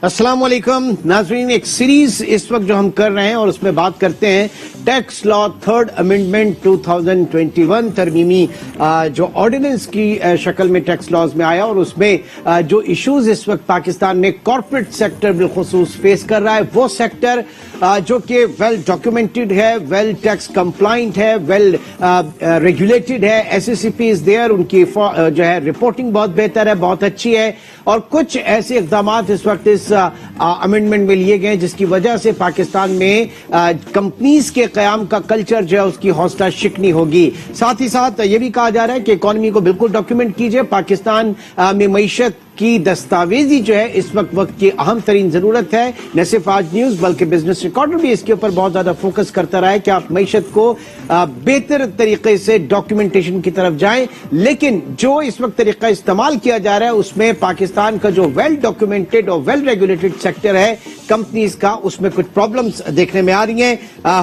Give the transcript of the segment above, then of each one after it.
अस्सलाम वालेकुम नाज़रीन, एक सीरीज इस वक्त जो हम कर रहे हैं और उसमें बात करते हैं टैक्स लॉ थर्ड अमेंडमेंट 2021 तरमीमी जो ऑर्डिनेंस की शक्ल में टैक्स लॉज में आया और उसमें जो इश्यूज इस वक्त पाकिस्तान में कॉर्पोरेट सेक्टर बिलखुसूस फेस कर रहा है, वो सेक्टर जो कि वेल डॉक्यूमेंटेड है, वेल टैक्स कंप्लाइंट है, वेल रेगुलेटेड है, SECP इज देयर, उनकी जो है रिपोर्टिंग बहुत बेहतर है, बहुत अच्छी है और कुछ ऐसे इक़दामात इस वक्त इस अमेंडमेंट में लिए गए जिसकी वजह से पाकिस्तान में कंपनीज के क़याम का कल्चर जो है उसकी हौसला शिकनी होगी। साथ ही साथ ये भी कहा जा रहा है कि इकॉनमी को बिल्कुल डॉक्यूमेंट कीजिए। पाकिस्तान में मईशत की दस्तावेजी जो है इस वक्त की अहम तरीन जरूरत है। न सिर्फ आज न्यूज बल्कि बिजनेस रिकॉर्डर भी इसके ऊपर बहुत ज्यादा फोकस करता रहा है कि आप मईशत को बेहतर तरीके से डॉक्यूमेंटेशन की तरफ जाएं, लेकिन जो इस वक्त तरीका इस्तेमाल किया जा रहा है उसमें पाकिस्तान का जो वेल डॉक्यूमेंटेड और वेल रेगुलेटेड सेक्टर है कंपनीज का, उसमें कुछ प्रॉब्लम्स देखने में आ रही हैं।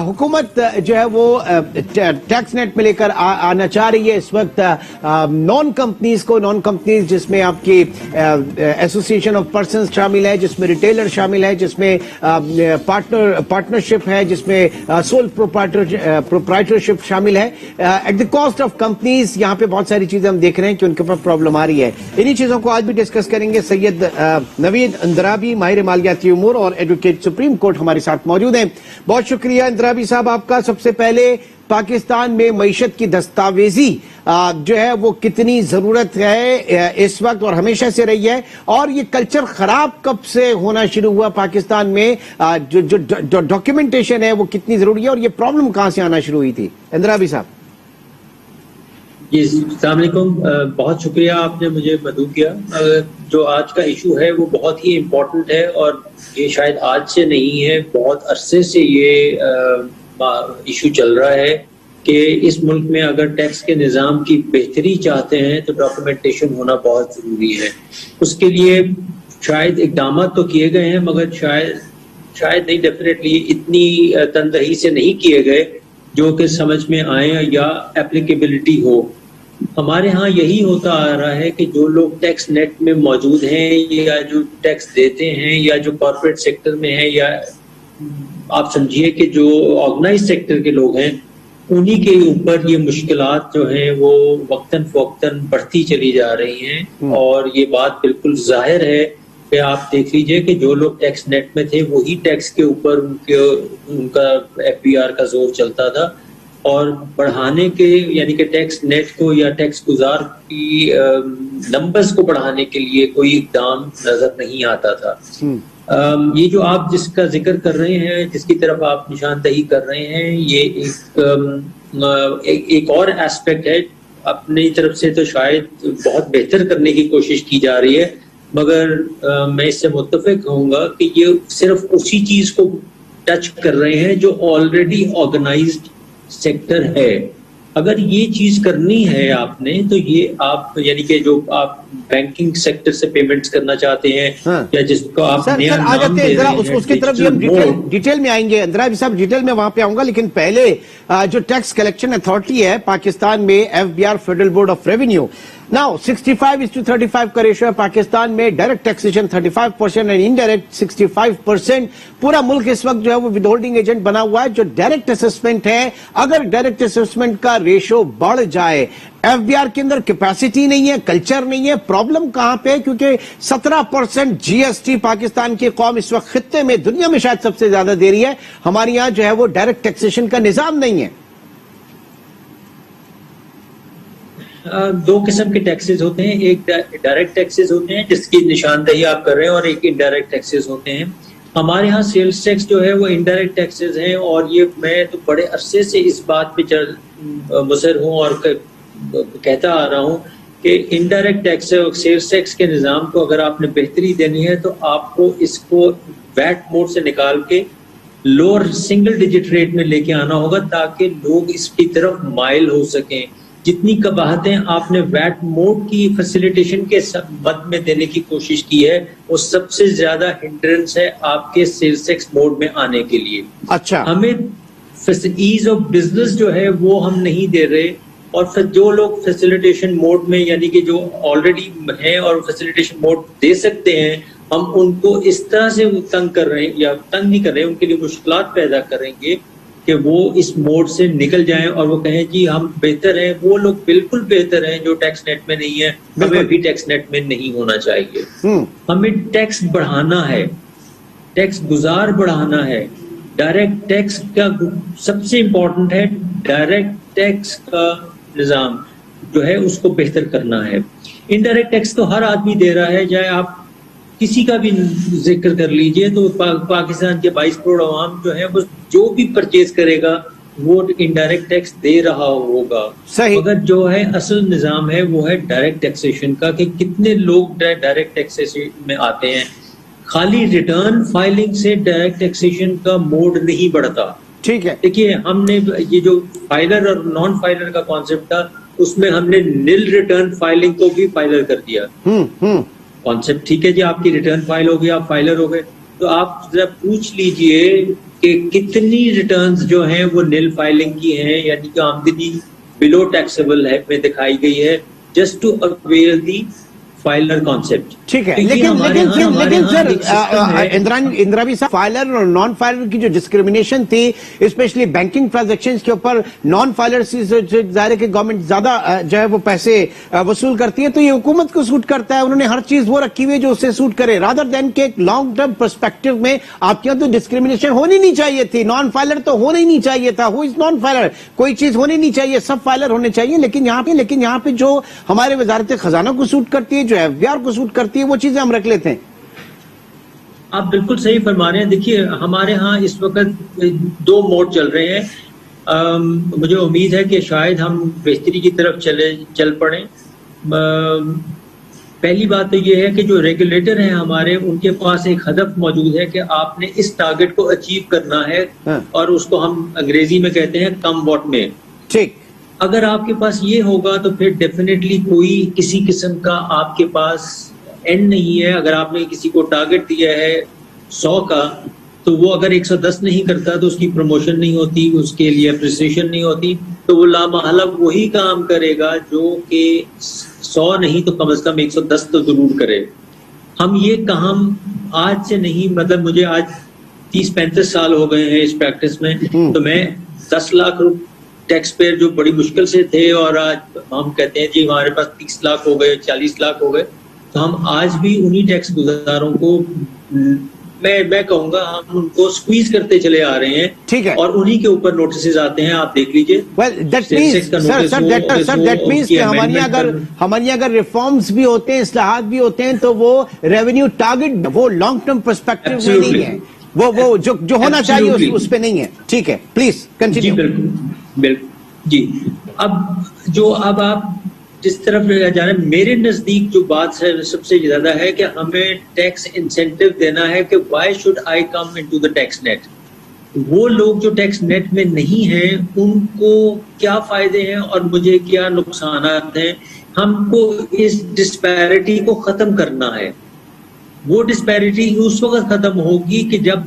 हुकूमत जो है वो टैक्स नेट में लेकर आना चाह रही है इस वक्त नॉन कंपनीज जिसमें आपकी एसोसिएशन ऑफ पर्संस शामिल है, जिसमें रिटेलर शामिल है, जिसमें पार्टनरशिप है, जिसमें सोल प्रोप्राइटरशिप शामिल है, at the cost of companies. यहाँ पे बहुत सारी चीजें हम देख रहे हैं कि उनके ऊपर प्रॉब्लम आ रही है। इन्हीं चीजों को आज भी डिस्कस करेंगे। सैयद नवीद अंद्राबी, माहिर मालियाती उमूर और एडवोकेट सुप्रीम कोर्ट हमारे साथ मौजूद हैं। बहुत शुक्रिया अंद्राबी साहब आपका। सबसे पहले पाकिस्तान में मईशत की दस्तावेजी जो है वो कितनी जरूरत है इस वक्त और हमेशा से रही है, और ये कल्चर खराब कब से होना शुरू हुआ पाकिस्तान में, जो डॉक्यूमेंटेशन है वो कितनी जरूरी है और ये प्रॉब्लम कहां से आना शुरू हुई थी? अंद्राबी साहब जी, अस्सलाम वालेकुम। बहुत शुक्रिया आपने मुझे मदऊ किया। जो आज का इशू है वो बहुत ही इम्पोर्टेंट है और ये शायद आज से नहीं है, बहुत अरसे से ये इशू चल रहा है कि इस मुल्क में अगर टैक्स के निज़ाम की बेहतरी चाहते हैं तो डॉक्यूमेंटेशन होना बहुत ज़रूरी है। उसके लिए शायद इक़दाम तो किए गए हैं मगर शायद नहीं, डेफिनेटली इतनी तनदही से नहीं किए गए जो कि समझ में आए या एप्लीकेबिलिटी हो। हमारे यहाँ यही होता आ रहा है कि जो लोग टैक्स नेट में मौजूद हैं या जो टैक्स देते हैं या जो कॉर्पोरेट सेक्टर में है या आप समझिए कि जो ऑर्गेनाइज सेक्टर के लोग हैं, उन्हीं के ऊपर ये मुश्किलात जो हैं वो वक्तन फवक्तन बढ़ती चली जा रही हैं। और ये बात बिल्कुल जाहिर है कि आप देख लीजिए कि जो लोग टैक्स नेट में थे वही टैक्स के ऊपर उनका FBR का जोर चलता था और बढ़ाने के यानी कि टैक्स नेट को या टैक्स गुजार की नंबर्स को बढ़ाने के लिए कोई इक़दाम नजर नहीं आता था। ये जो आप जिसका जिक्र कर रहे हैं, जिसकी तरफ आप निशानदही कर रहे हैं, ये एक और एस्पेक्ट है। अपनी तरफ से तो शायद बहुत बेहतर करने की कोशिश की जा रही है, मगर मैं इससे मुत्तफिक होऊंगा कि ये सिर्फ उसी चीज को टच कर रहे हैं जो ऑलरेडी ऑर्गेनाइज्ड सेक्टर है। अगर ये चीज करनी है आपने तो ये आप यानी कि जो आप बैंकिंग सेक्टर से पेमेंट्स करना चाहते हैं या जिसको आप नया नाम दे रहे हैं, उसकी तरफ भी हम डिटेल में आएंगे। अंद्राबी साहब डिटेल में वहां पे आऊंगा, लेकिन पहले जो टैक्स कलेक्शन अथॉरिटी है पाकिस्तान में, FBR federal board of revenue, now 65:35 का रेशो है पाकिस्तान में। Direct taxation 35% and indirect 65%। पूरा मुल्क इस वक्त जो है वो विद होल्डिंग एजेंट बना हुआ है। जो डायरेक्ट असेसमेंट है, अगर डायरेक्ट असेसमेंट का रेशो बढ़ जाए, FBR के अंदर कैपेसिटी नहीं है, कल्चर नहीं है, प्रॉब्लम कहां पे है? क्योंकि 17% GST पाकिस्तान की कौम इस वक्त खित्ते में, दुनिया में शायद सबसे ज्यादा दे रही है। हमारे यहां जो है वो डायरेक्ट टैक्सेशन का निजाम नहीं है। दो किस्म के टैक्सेस होते हैं, एक डायरेक्ट टैक्सेस होते हैं जिसकी निशानदही आप कर रहे हैं और एक इनडायरेक्ट टैक्सेस होते हैं। हमारे यहाँ सेल्स टैक्स जो है वो इनडायरेक्ट टैक्सेस हैं और ये मैं तो बड़े अरसे से इस बात पे मुसर हूँ और कहता आ रहा हूँ कि इनडायरेक्ट टैक्स और सेल्स टैक्स के निज़ाम को अगर आपने बेहतरी देनी है तो आपको इसको वैट मोड से निकाल के लोअर सिंगल डिजिट रेट में लेके आना होगा ताकि लोग इसकी तरफ माइल हो सकें। जितनी कबाहतें आपने वैट मोड की फैसिलिटेशन के मद में देने की कोशिश की है वो सबसे ज्यादा हिंड्रेंस है आपके सेल्स टैक्स मोड में आने के लिए। अच्छा, हमें ईज ऑफ बिजनेस जो है वो हम नहीं दे रहे और फिर जो लोग फैसिलिटेशन मोड में यानी कि जो ऑलरेडी हैं और फैसिलिटेशन मोड दे सकते हैं ہم ان کو اس طرح سے تنگ کر رہے ہیں یا تنگ نہیں کر رہے ہیں، ان کے لیے مشکلات پیدا کریں گے کہ وہ اس موڈ سے نکل جائیں اور وہ کہیں جی ہم بہتر ہیں. وہ لوگ بالکل بہتر ہیں جو ٹیکس نیٹ میں نہیں ہے، ہمیں بھی ٹیکس نیٹ میں نہیں ہونا چاہیے. ہمیں ٹیکس بڑھانا ہے، ٹیکس گزار بڑھانا ہے. ڈائریکٹ ٹیکس کا سب سے امپورٹنٹ ہے، ڈائریکٹ ٹیکس کا نظام جو ہے اس کو بہتر کرنا ہے. انڈائریکٹ ٹیکس تو ہر آدمی دے رہا ہے، چاہے آپ کسی کا بھی ذکر کر لیجئے تو پاکستان کے 22 کروڑ عوام جو ہے وہ جو بھی پرچیز کرے گا وہ انڈائریکٹ ٹیکس دے رہا ہوگا. مگر جو ہے اصل نظام ہے وہ ہے ڈائریکٹ ٹیکسیشن کا، کہ کتنے لوگ ڈائریکٹ ٹیکسیشن میں آتے ہیں. خالی ریٹرن فائلنگ سے ڈائریکٹ ٹیکسیشن کا موڈ نہیں بڑھتا. ٹھیک ہے، دیکھیے ہم نے یہ جو فائلر اور نان فائلر کا کانسیپٹ تھا اس میں ہم نے نیل ریٹرن فائلنگ کو بھی فائلر کر دیا. کانسیپٹ ٹھیک ہے جی، آپ کی ریٹرن فائل ہو گئی، آپ فائلر ہو گئے، تو آپ ذرا پوچھ لیجئے کہ کتنی ریٹرنز جو ہیں وہ نیل فائلنگ کی ہیں، یعنی کہ آمدنی بلو ٹیکسیبل ہے میں دکھائی گئی ہے، just to avail the filer concept. ٹھیک ہے، لیکن سر اندرابی صاحب، فائلر اور نان فائلر کی جو ڈسکریمنیشن تھی اسپیشلی بینکنگ ٹرانزیکشنز کے اوپر، نان فائلر سے ظاہر ہے کہ گورنمنٹ زیادہ جو ہے وہ پیسے وصول کرتی ہے، تو یہ حکومت کو سوٹ کرتا ہے. انہوں نے ہر چیز وہ رکھی ہوئی ہے جو اسے سوٹ کرے، رادر دین کہ ایک لانگ ٹرم پرسپیکٹو میں آپ کے یہاں تو ڈسکریمنیشن ہونی نہیں چاہیے تھی. نان فائلر تو ہونا ہی نہیں چاہیے تھا. ہو از نان فائلر، کوئی چیز ہونی نہیں چاہیے، سب فائلر ہونے چاہیے. لیکن یہاں پہ جو ہمارے وزارت خزانہ کو سوٹ کرتی ہے، جو FBR کو سوٹ کرتی ہے، وہ چیزیں ہم رکھ لیتے ہیں. آپ بالکل صحیح فرما رہے ہیں. دیکھیے ہمارے ہاں اس وقت 2 موڈ چل رہے ہیں. مجھے امید ہے کہ شاید ہم بہتری کی طرف چل پڑیں. پہلی بات تو یہ ہے کہ جو ریگولیٹر ہیں ہمارے، ان کے پاس ایک ہدف موجود ہے کہ آپ نے اس ٹارگٹ کو اچیو کرنا ہے، اور اس کو ہم انگریزی میں کہتے ہیں کم واٹ میں. ٹھیک، اگر آپ کے پاس یہ ہوگا تو پھر ڈیفینیٹلی کوئی کسی قسم کا آپ کے پاس اینڈ نہیں ہے. اگر آپ نے کسی کو ٹارگٹ دیا ہے 100 کا، تو وہ اگر 110 نہیں کرتا تو اس کی پروموشن نہیں ہوتی، اس کے لیے اپریسیشن نہیں ہوتی، تو وہ لامحالہ وہی کام کرے گا جو کہ 100 نہیں تو کم از کم 110 تو ضرور کرے. ہم یہ کام آج سے نہیں، مطلب مجھے آج 30-35 سال ہو گئے ہیں اس پریکٹس میں، تو میں 10 لاکھ ٹیکس پیئر جو بڑی مشکل سے تھے، اور آج ہم کہتے ہیں جی ہمارے پاس 30 لاکھ ہو گئے، 40 لاکھ ہو گئے، تو ہم آج بھی انہی ٹیکس گزاروں کو میں کہوں گا ہم ان کو سکویز کرتے چلے آ رہے ہیں. ٹھیک ہے، اور انہی کے اوپر نوٹسز آتے ہیں، آپ دیکھ لیجئے. ہمارے اگر ریفارمز بھی ہوتے ہیں، اصلاحات بھی ہوتے ہیں، تو وہ ریونیو ٹارگٹ وہ لانگ ٹرم پرسپیکٹو میں نہیں ہے، وہ جو ہونا چاہیے اس پہ نہیں ہے. ٹھیک ہے، پلیز کنٹینیو. جی بالکل جی. اب آپ جس طرف جا رہے ہیں، میرے نزدیک جو بات ہے سب سے زیادہ ہے کہ ہمیں ٹیکس انسینٹیو دینا ہے کہ why should I come into the tax net. وہ لوگ جو ٹیکس نیٹ میں نہیں ہیں ان کو کیا فائدے ہیں اور مجھے کیا نقصانات ہیں. ہم کو اس ڈسپیرٹی کو ختم کرنا ہے. وہ ڈسپیرٹی اس وقت ختم ہوگی کہ جب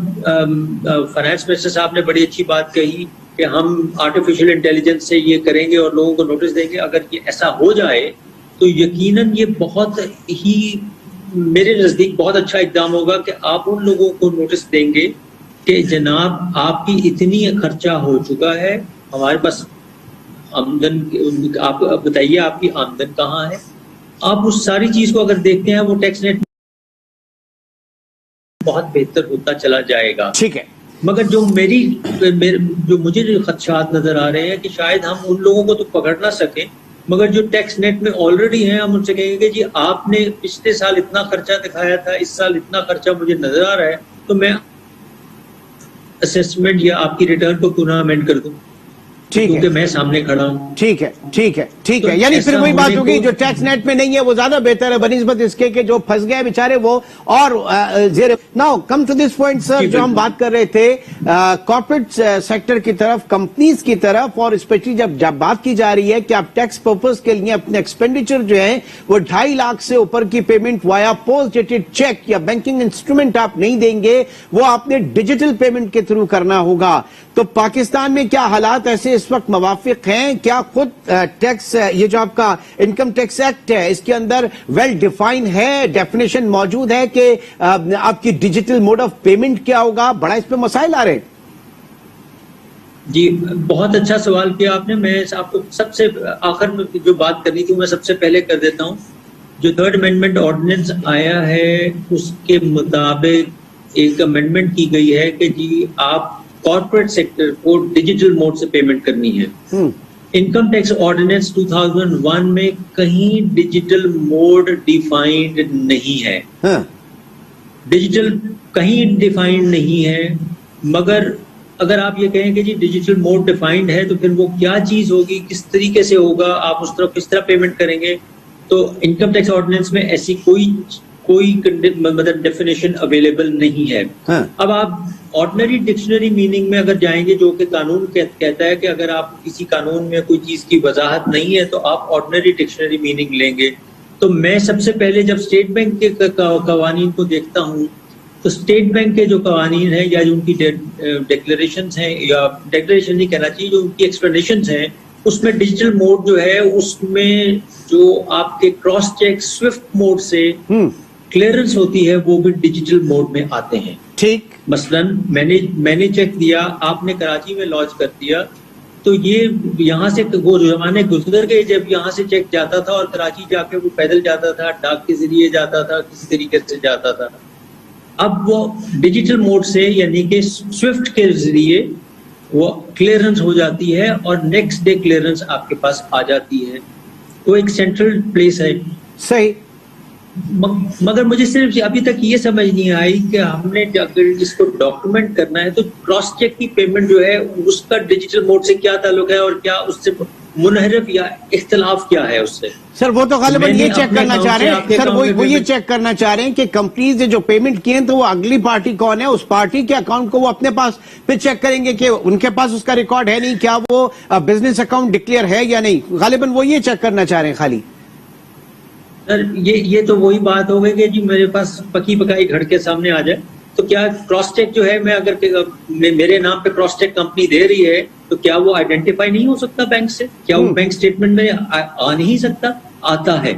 فائنانس منسٹر صاحب نے بڑی اچھی بات کہی کہ ہم آرٹیفیشل انٹیلیجنس سے یہ کریں گے اور لوگوں کو نوٹس دیں گے. اگر یہ ایسا ہو جائے تو یقیناً یہ بہت ہی میرے نزدیک بہت اچھا اقدام ہوگا کہ آپ ان لوگوں کو نوٹس دیں گے کہ جناب آپ کی اتنی خرچہ ہو چکا ہے، ہمارے پاس آمدن، آپ بتائیے آپ کی آمدن کہاں ہے. آپ اس ساری چیز کو اگر دیکھتے ہیں وہ ٹیکس نیٹ بہت بہتر ہوتا چلا جائے گا. ٹھیک ہے، مگر جو مجھے خدشات نظر آ رہے ہیں کہ شاید ہم ان لوگوں کو تو پکڑ نہ سکیں، مگر جو ٹیکس نیٹ میں آلریڈی ہیں ہم ان سے کہیں گے جی آپ نے پچھلے سال اتنا خرچہ دکھایا تھا، اس سال اتنا خرچہ مجھے نظر آ رہا ہے، تو میں اسیسمنٹ یا آپ کی ریٹرن کو کیوں نہ امینڈ کر دوں کیونکہ میں سامنے کھڑا ہوں. ٹھیک ہے. یعنی پھر وہی بات ہوگی جو ٹیکس نیٹ میں نہیں ہے وہ زیادہ بہتر ہے بنسبت اس کے کہ جو پھنس گئے بیچارے وہ اور زیر. Now come to this point sir, جو ہم بات کر رہے تھے कॉर्पोरेट सेक्टर की तरफ, कंपनीज की तरफ, और स्पेशली जब बात की जा रही है कि आप टैक्स पर्पस के लिए अपने एक्सपेंडिचर जो है वो 2.5 लाख से ऊपर की payment via post dated cheque या बैंकिंग इंस्ट्रूमेंट आप नहीं देंगे, वो आपने डिजिटल पेमेंट के थ्रू करना होगा। तो पाकिस्तान में क्या हालात ऐसे इस वक्त मुवाफिक हैं? क्या खुद टैक्स, ये जो आपका इनकम टैक्स एक्ट है, इसके अंदर वेल डिफाइन है, डेफिनेशन मौजूद है कि आपकी डिजिटल मोड ऑफ पेमेंट क्या होगा? बड़ा इस पे मसाइल आ रहे हैं। जी, बहुत अच्छा सवाल किया आपने। मैं आपको सबसे आखिर में जो बात करनी थी मैं सबसे पहले कर देता हूँ। जो थर्ड अमेंडमेंट ऑर्डिनेंस आया है उसके मुताबिक एक अमेंडमेंट की गई है कि जी आप कॉर्पोरेट सेक्टर को डिजिटल मोड से पेमेंट करनी है। इनकम टैक्स ऑर्डिनेंस 2001 में कहीं डिजिटल मोड डिफाइंड नहीं है। डिजिटल कहीं डिफाइंड नहीं है, मगर अगर आप ये कहें कि जी डिजिटल मोड डिफाइंड है तो फिर वो क्या चीज होगी, किस तरीके से होगा, आप उस तरफ किस तरह पेमेंट करेंगे, तो इनकम टैक्स ऑर्डिनेंस में ऐसी कोई मतलब डेफिनेशन अवेलेबल नहीं है। अब आप ऑर्डिनरी डिक्शनरी मीनिंग में अगर जाएंगे, जो कि कानून कहता है कि अगर आप किसी कानून में कोई चीज की वजाहत नहीं है तो आप ऑर्डिनरी डिक्शनरी मीनिंग लेंगे। तो मैं सबसे पहले जब स्टेट बैंक के कवानीन को देखता हूँ तो स्टेट बैंक के जो कवानीन है या जो उनकी डिक्लेरेशंस हैं, या डिक्लेरेशन नहीं कहना चाहिए, जो उनकी एक्सप्लेनेशंस हैं, उसमें डिजिटल मोड जो है उसमें जो आपके क्रॉस चेक स्विफ्ट मोड से क्लियरेंस होती है वो भी डिजिटल मोड में आते हैं। ठीक, मसलन मैंने चेक दिया, आपने कराची में लॉन्च कर दिया, तो ये यहाँ से वो जमाने गुजर गए जब यहाँ से चेक जाता था और कराची जाके वो पैदल जाता था, डाक के जरिए जाता था, किसी तरीके से जाता था। अब वो डिजिटल मोड से यानी कि स्विफ्ट के जरिए वो क्लियरेंस हो जाती है और नेक्स्ट डे क्लियरेंस आपके पास आ जाती है। वो एक सेंट्रल प्लेस है। सही। मगर मुझे सिर्फ अभी तक ये समझ नहीं आई कि हमने अगर इसको डॉक्यूमेंट करना है तो क्रॉस चेक की पेमेंट जो है उसका डिजिटल मोड से क्या ताल्लुक है और क्या उससे मुनहरफ या इख्तिलाफ क्या है उससे? सर वो तो गालिबन ये चेक करना चाह रहे हैं, सर वो ये चेक करना चाह रहे हैं कि कंपनीज ने जो पेमेंट किए हैं तो वो अगली पार्टी कौन है, उस पार्टी के अकाउंट को वो अपने पास फिर चेक करेंगे कि उनके पास उसका रिकॉर्ड है नहीं, क्या वो बिजनेस अकाउंट डिक्लेयर है या नहीं। गालिबन वो ये चेक करना चाह रहे हैं खाली। सर ये तो वही बात हो गई कि जी मेरे पास पकी पकाई घड़ के सामने आ जाए, तो क्या क्रॉस चेक जो है मैं अगर मेरे नाम पे क्रॉस चेक कंपनी दे रही है तो क्या वो आइडेंटिफाई नहीं हो सकता बैंक से? क्या वो बैंक स्टेटमेंट में आ नहीं सकता? आता है,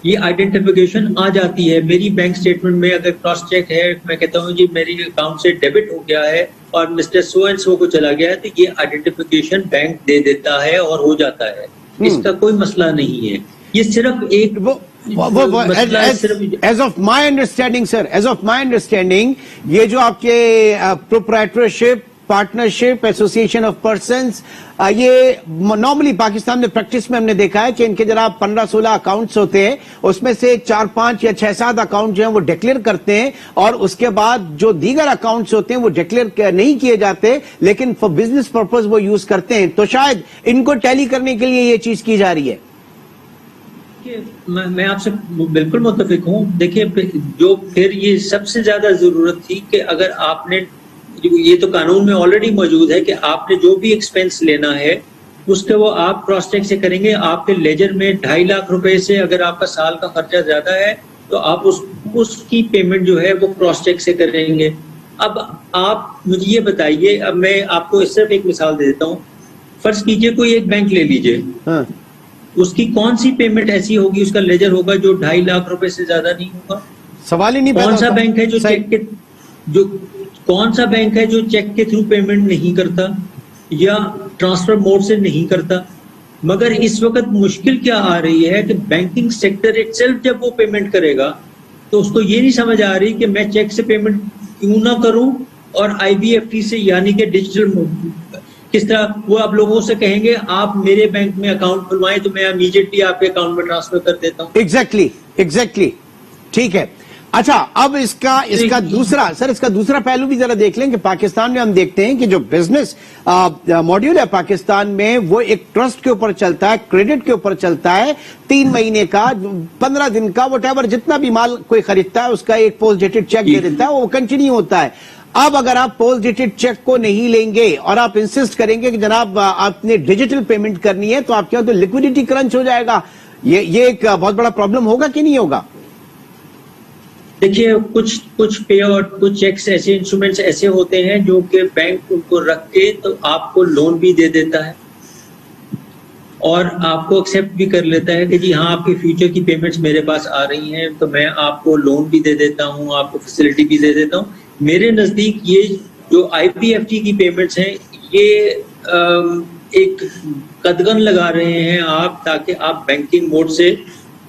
ये आइडेंटिफिकेशन आ जाती है। मेरी बैंक स्टेटमेंट में अगर क्रॉस चेक है, मैं कहता हूँ जी मेरी अकाउंट से डेबिट हो गया है और मिस्टर सो एंड सो को चला गया है, तो ये आइडेंटिफिकेशन बैंक दे देता है और हो जाता है। इसका कोई मसला नहीं है। ये सिर्फ एक as of my understanding sir, as of my understanding ये जो आपके proprietorship, partnership, association of persons, ये नॉर्मली पाकिस्तान में प्रैक्टिस में हमने देखा है कि इनके जरा 15-16 अकाउंट्स होते हैं, उसमें से 4-5 या 6-7 अकाउंट जो हैं वो डिक्लेयर करते हैं और उसके बाद जो दीगर अकाउंट्स होते हैं वो डिक्लेयर नहीं किए जाते, लेकिन फॉर बिजनेस पर्पस वो यूज करते हैं। तो शायद इनको टैली करने के लिए ये चीज की जा रही है। मैं आपसे बिल्कुल मुत्तफिक हूँ। देखिए जो फिर ये सबसे ज्यादा जरूरत थी कि अगर आपने, ये तो कानून में ऑलरेडी मौजूद है कि आपने जो भी एक्सपेंस लेना है उसके वो आप क्रॉस चेक से करेंगे। आपके लेजर में 2.5 लाख रुपए से अगर आपका साल का खर्चा ज्यादा है तो आप उसकी पेमेंट जो है वो क्रॉस चेक से करेंगे। अब आप मुझे ये बताइए, अब मैं आपको सिर्फ एक मिसाल दे देता हूँ। फर्ज कीजिए कोई एक बैंक ले लीजिए, उसकी कौन सी पेमेंट ऐसी होगी, उसका लेजर होगा जो 2.5 लाख रुपए से ज्यादा नहीं होगा? सवाल ही नहीं। कौन सा बैंक है जो चेक के कौन सा बैंक है जो चेक के थ्रू पेमेंट नहीं करता या ट्रांसफर मोड से नहीं करता? मगर इस वक्त मुश्किल क्या आ रही है कि बैंकिंग सेक्टर इटसेल्फ जब वो पेमेंट करेगा तो उसको ये नहीं समझ आ रही कि मैं चेक से पेमेंट क्यों ना करूं और IBFT से, यानी कि डिजिटल किस तरह वो आप लोगों से कहेंगे आप मेरे बैंक में अकाउंट खुलवाएं तो मैं इमीडिएटली आपके अकाउंट में ट्रांसफर कर देता हूं। एग्जैक्टली ठीक है। अच्छा, अब इसका दूसरा पहलू भी जरा देख लें कि पाकिस्तान में हम देखते हैं कि जो बिजनेस मॉड्यूल है पाकिस्तान में वो एक ट्रस्ट के ऊपर चलता है, क्रेडिट के ऊपर चलता है। 3 महीने का, 15 दिन का, व्हाटएवर जितना भी माल कोई खरीदता है उसका एक पोस्ट डेटेड चेक दे देता है, वो कंटिन्यू होता है। اب اگر آپ پوسٹ ڈیٹڈ چیک کو نہیں لیں گے اور آپ انسسٹ کریں گے کہ جناب آپ نے ڈیجیٹل پیمنٹ کرنی ہے تو آپ کے یہاں تو لیکوڈیٹی کرنچ ہو جائے گا. یہ ایک بہت بڑا پرابلم ہوگا کہ نہیں ہوگا؟ دیکھیے کچھ پے اور کچھ چیکس ایسے انسٹرومنٹس ایسے ہوتے ہیں جو کہ بینک ان کو رکھ کے تو آپ کو لون بھی دے دیتا ہے اور آپ کو ایکسیپٹ بھی کر لیتا ہے کہ جی ہاں آپ کی فیوچر کی پیمنٹس میرے پاس آ رہی ہیں تو میں آپ کو لون بھی دے دیتا ہوں, آپ کو فیسلٹی بھی دے دیتا ہوں. میرے نزدیک یہ جو آئی پی ایف ٹی کی پیمنٹس ہیں یہ ایک قدغن لگا رہے ہیں آپ تاکہ آپ بینکنگ موڈ سے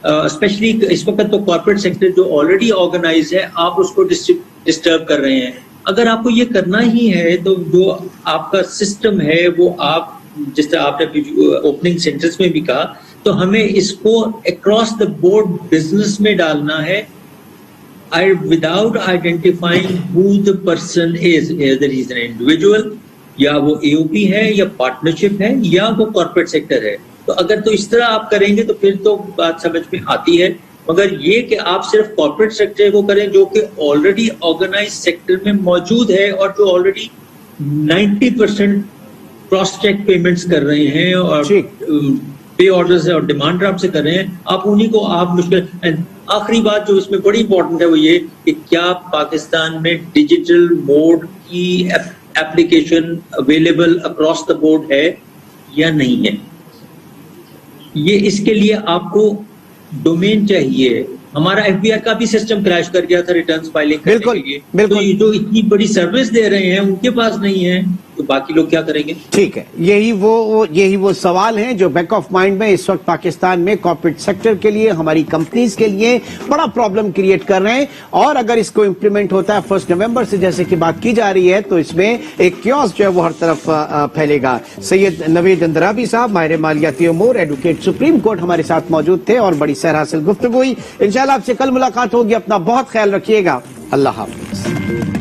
اسپیشلی اس وقت تو کارپوریٹ سیکٹر جو آلریڈی آرگنائز ہے آپ اس کو ڈسٹرب کر رہے ہیں. اگر آپ کو یہ کرنا ہی ہے تو جو آپ کا سسٹم ہے وہ آپ جس طرح آپ نے اوپننگ سینٹنس میں بھی کہا تو ہمیں اس کو اکراس دا بورڈ بزنس میں ڈالنا ہے without identifying who the person is, either he is an individual یا وہ اے او پی ہے یا پارٹنرشپ ہے یا وہ کارپوریٹ سیکٹر ہے. تو اگر تو اس طرح آپ کریں گے تو پھر تو بات سمجھ میں آتی ہے. مگر یہ کہ آپ صرف کارپوریٹ سیکٹر کو کریں جو کہ آلریڈی آرگنائز سیکٹر میں موجود ہے اور جو آلریڈی 90% کراس چیک پیمنٹس کر رہے ہیں اور پے آرڈرز اور ڈیمانڈ ڈرافٹ سے کر رہے ہیں, آپ انہی کو آپ مشکل. آخری بات جو اس میں بڑی امپورٹنٹ ہے وہ یہ کہ کیا پاکستان میں ڈیجیٹل موڈ کی application available across the board ہے یا نہیں ہے. یہ اس کے لیے آپ کو ڈومین چاہیے. ہمارا ایف بی آئی کا بھی سسٹم کریش کر گیا تھا ریٹرنز فائلنگ کرنے کے لیے, تو یہ جو اتنی بڑی سروس دے رہے ہیں ان کے پاس نہیں ہے تو باقی لوگ کیا کریں گے؟ ٹھیک ہے, یہی وہ سوال ہیں جو بیک آف مائنڈ میں اس وقت پاکستان میں کارپوریٹ سیکٹر کے لیے, ہماری کمپنیز کے لیے بڑا پرابلم کریٹ کر رہے ہیں. اور اگر اس کو امپلیمنٹ ہوتا ہے 1 نومبر سے جیسے کہ بات کی جا رہی ہے تو اس میں ایک کیوس جو ہے وہ ہر طرف پھیلے گا. سید نوید اندرابی صاحب ماہر مالیاتی امور, ایڈوکیٹ سپریم کورٹ, ہمارے ساتھ موجود تھے اور بڑی سیر حاصل گفتگو ہوئی. انشاءاللہ آپ سے کل ملاقات ہوگی. اپنا بہت خیال رکھیے گا. اللہ حافظ.